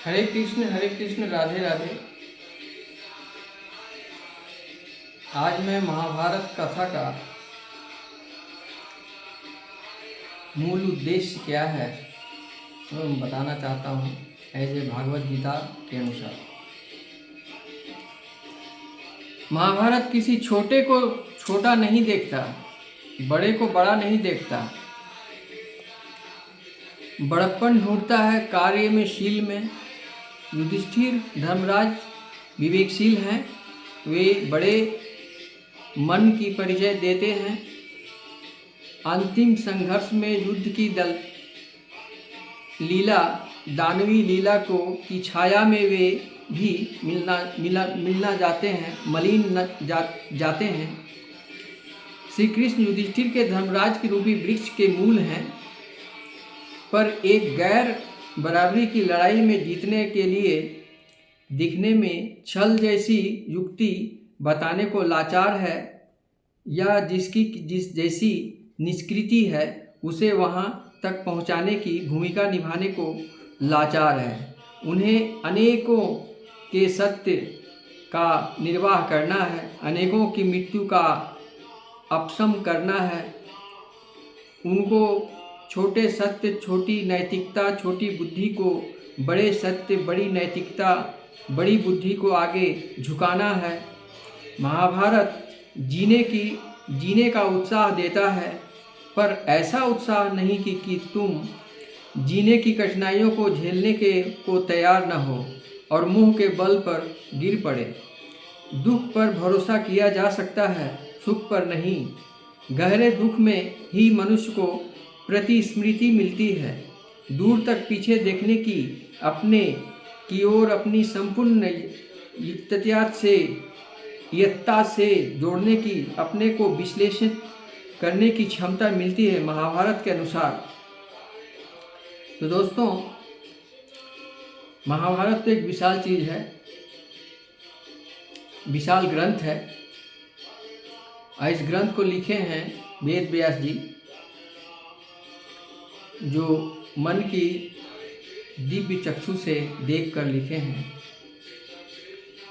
हरे कृष्ण, राधे राधे। आज मैं महाभारत कथा का मूल उद्देश्य क्या है वो मैं बताना चाहता हूँ एज ए भागवत गीता के अनुसार। महाभारत किसी छोटे को छोटा नहीं देखता, बड़े को बड़ा नहीं देखता, बड़प्पन ढूंढता है कार्य में, शील में। युधिष्ठिर धर्मराज विवेकशील हैं, वे बड़े मन की परिचय देते हैं। अंतिम संघर्ष में युद्ध की लीला, दानवी लीला को की छाया में वे भी मिलना जाते हैं, जाते हैं। श्री कृष्ण युधिष्ठिर के धर्मराज के रूपी वृक्ष के मूल हैं, पर एक गैर बराबरी की लड़ाई में जीतने के लिए दिखने में छल जैसी युक्ति बताने को लाचार है, या जिस जैसी निष्कृति है उसे वहां तक पहुंचाने की भूमिका निभाने को लाचार है। उन्हें अनेकों के सत्य का निर्वाह करना है, अनेकों की मृत्यु का अपशम करना है। उनको छोटे सत्य, छोटी नैतिकता, छोटी बुद्धि को बड़े सत्य, बड़ी नैतिकता, बड़ी बुद्धि को आगे झुकाना है। महाभारत जीने का उत्साह देता है, पर ऐसा उत्साह नहीं कि तुम जीने की कठिनाइयों को झेलने को तैयार न हो और मुंह के बल पर गिर पड़े। दुख पर भरोसा किया जा सकता है, सुख पर नहीं। गहरे दुख में ही मनुष्य को प्रतिस्मृति मिलती है, दूर तक पीछे देखने की, अपने की ओर अपनी संपूर्ण यत्ता से जोड़ने की, अपने को विश्लेषित करने की क्षमता मिलती है महाभारत के अनुसार। तो दोस्तों, महाभारत तो एक विशाल चीज है, विशाल ग्रंथ है। इस ग्रंथ को लिखे हैं वेद व्यास जी, जो मन की दिव्य चक्षु से देखकर लिखे हैं।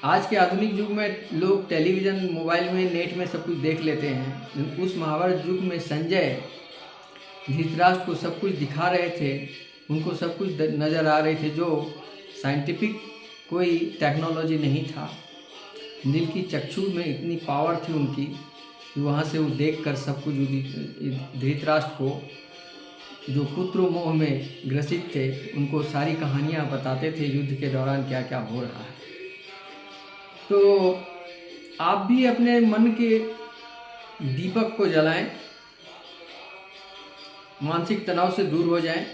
आज के आधुनिक युग में लोग टेलीविज़न, मोबाइल में, नेट में सब कुछ देख लेते हैं। उस महाभारत युग में संजय धृतराष्ट्र को सब कुछ दिखा रहे थे, उनको सब कुछ नज़र आ रहे थे, जो साइंटिफिक कोई टेक्नोलॉजी नहीं था। दिल की चक्षु में इतनी पावर थी उनकी कि वहाँ से वो देखकर सब कुछ धृतराष्ट्र को, जो पुत्र मोह में ग्रसित थे, उनको सारी कहानियाँ बताते थे युद्ध के दौरान क्या क्या हो रहा है। तो आप भी अपने मन के दीपक को जलाएं, मानसिक तनाव से दूर हो जाएं।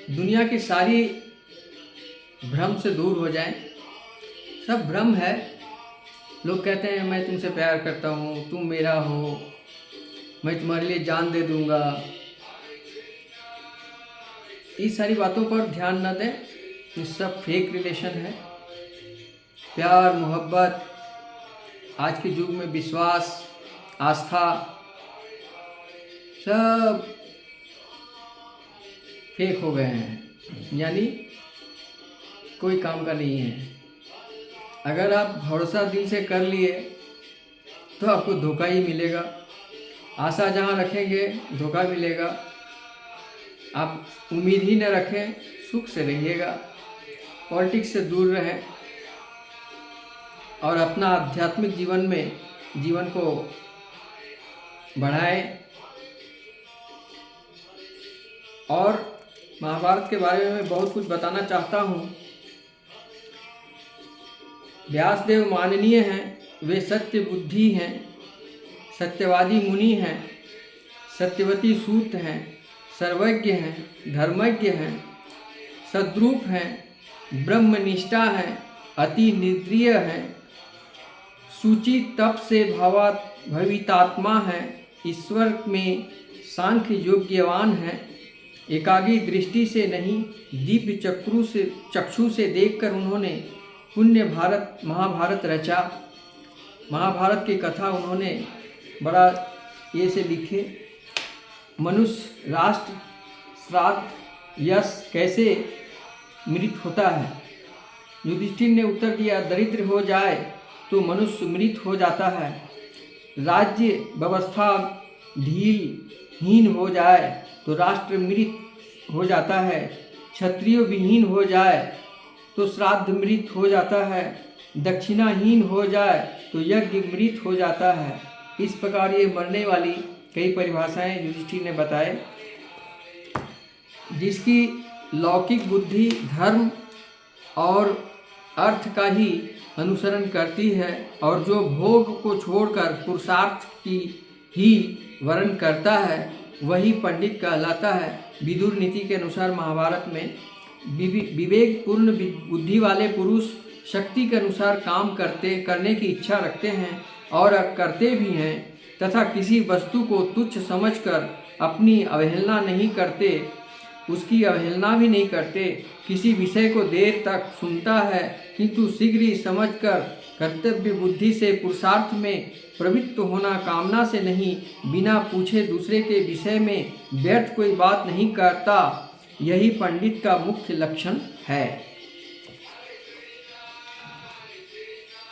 दुनिया की सारी भ्रम से दूर हो जाएं। सब भ्रम है। लोग कहते हैं मैं तुमसे प्यार करता हूँ, तुम मेरा हो, मैं तुम्हारे लिए जान दे दूंगा। इस सारी बातों पर ध्यान न दें, ये सब फेक रिलेशन है। प्यार, मोहब्बत, आज के युग में विश्वास, आस्था, सब फेक हो गए हैं, यानी कोई काम का नहीं है। अगर आप भरोसा दिल से कर लिए तो आपको धोखा ही मिलेगा। आशा जहाँ रखेंगे धोखा मिलेगा। आप उम्मीद ही न रखें, सुख से रहिएगा। पॉलिटिक्स से दूर रहें और अपना आध्यात्मिक जीवन को बढ़ाएं। और महाभारत के बारे में बहुत कुछ बताना चाहता हूँ। व्यासदेव माननीय हैं, वे सत्य बुद्धि हैं, सत्यवादी मुनि हैं, सत्यवती सूत हैं, सर्वज्ञ हैं, धर्मज्ञ हैं, सद्रूप हैं, ब्रह्मनिष्ठा हैं, अति निद्रिय हैं, सूची तप से भवितात्मा हैं, ईश्वर में सांख्य योग्यवान हैं, एकाग्र दृष्टि से नहीं दिव्य चक्षु से देखकर उन्होंने पुण्य महाभारत रचा। महाभारत की कथा उन्होंने बड़ा ये से लिखे। मनुष्य, राष्ट्र, श्राद्ध, यश कैसे मृत होता है। युधिष्ठिर ने उत्तर दिया, दरिद्र हो जाए तो मनुष्य मृत हो जाता है, राज्य व्यवस्था ढीलहीन हो जाए तो राष्ट्र मृत हो जाता है, क्षत्रिय विहीन हो जाए तो श्राद्ध मृत हो जाता है, दक्षिणाहीन हो जाए तो यज्ञ मृत हो जाता है। इस प्रकार ये मरने वाली कई परिभाषाएं युधिष्ठिर ने बताए। जिसकी लौकिक बुद्धि धर्म और अर्थ का ही अनुसरण करती है और जो भोग को छोड़कर पुरुषार्थ की ही वर्ण करता है वही पंडित कहलाता है। विदुर नीति के अनुसार महाभारत में विवेकपूर्ण बुद्धि वाले पुरुष शक्ति के अनुसार काम करने की इच्छा रखते हैं और करते भी हैं तथा किसी वस्तु को तुच्छ समझकर अपनी अवहेलना नहीं करते, उसकी अवहेलना भी नहीं करते। किसी विषय को देर तक सुनता है किंतु शीघ्र ही समझकर कर्तव्य बुद्धि से पुरुषार्थ में प्रवृत्त होना, कामना से नहीं, बिना पूछे दूसरे के विषय में व्यर्थ कोई बात नहीं करता, यही पंडित का मुख्य लक्षण है।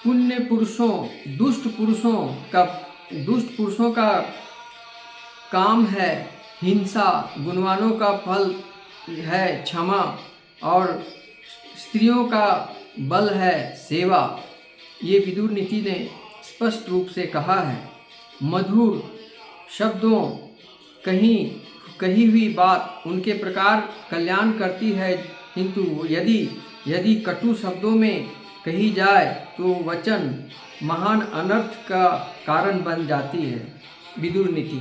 पुण्य पुरुषों दुष्ट पुरुषों का काम है हिंसा, गुणवानों का फल है क्षमा और स्त्रियों का बल है सेवा। ये विदुर नीति ने स्पष्ट रूप से कहा है। मधुर शब्दों कही हुई बात उनके प्रकार कल्याण करती है, किंतु यदि कटु शब्दों में कही जाए तो वचन महान अनर्थ का कारण बन जाती है। विदुर नीति।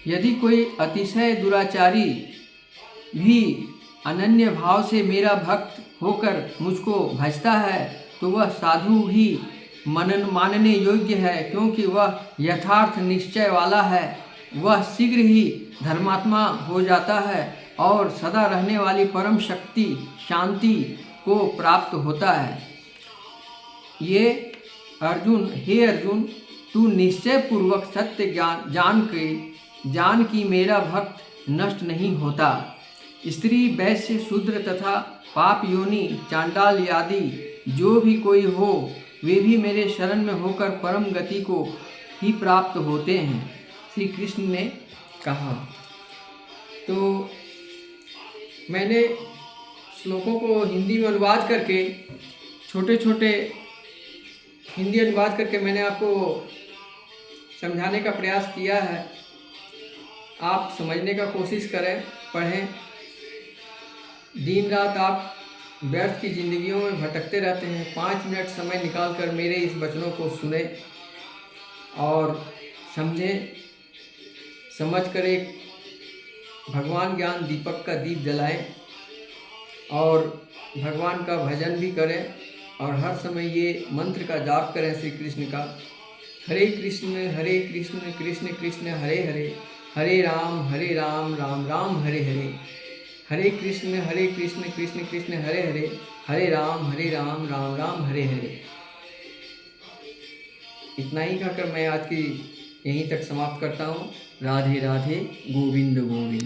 यदि कोई अतिशय दुराचारी भी अनन्य भाव से मेरा भक्त होकर मुझको भजता है तो वह साधु ही मानने योग्य है, क्योंकि वह यथार्थ निश्चय वाला है। वह शीघ्र ही धर्मात्मा हो जाता है और सदा रहने वाली परम शक्ति शांति को प्राप्त होता है। हे अर्जुन, तू निश्चय पूर्वक सत्य जान कि मेरा भक्त नष्ट नहीं होता। स्त्री वैश्य शूद्र तथा पाप योनि चांडाल आदि जो भी कोई हो वे भी मेरे शरण में होकर परम गति को ही प्राप्त होते हैं, श्री कृष्ण ने कहा। तो मैंने श्लोकों को हिंदी में अनुवाद करके छोटे हिंदी अनुवाद करके मैंने आपको समझाने का प्रयास किया है। आप समझने का कोशिश करें, पढ़ें। दिन रात आप व्यर्थ की जिंदगियों में भटकते रहते हैं, 5 मिनट समय निकालकर मेरे इस वचनों को सुने और समझें। समझकर एक भगवान ज्ञान दीपक का दीप जलाएं और भगवान का भजन भी करें और हर समय ये मंत्र का जाप करें श्री कृष्ण का। हरे कृष्ण कृष्ण कृष्ण हरे हरे, हरे राम राम राम हरे हरे, हरे कृष्ण कृष्ण कृष्ण हरे हरे, हरे राम राम हरे हरे। इतना ही कहकर मैं आज की यहीं तक समाप्त करता हूँ। राधे राधे, गोविंद गोविंद।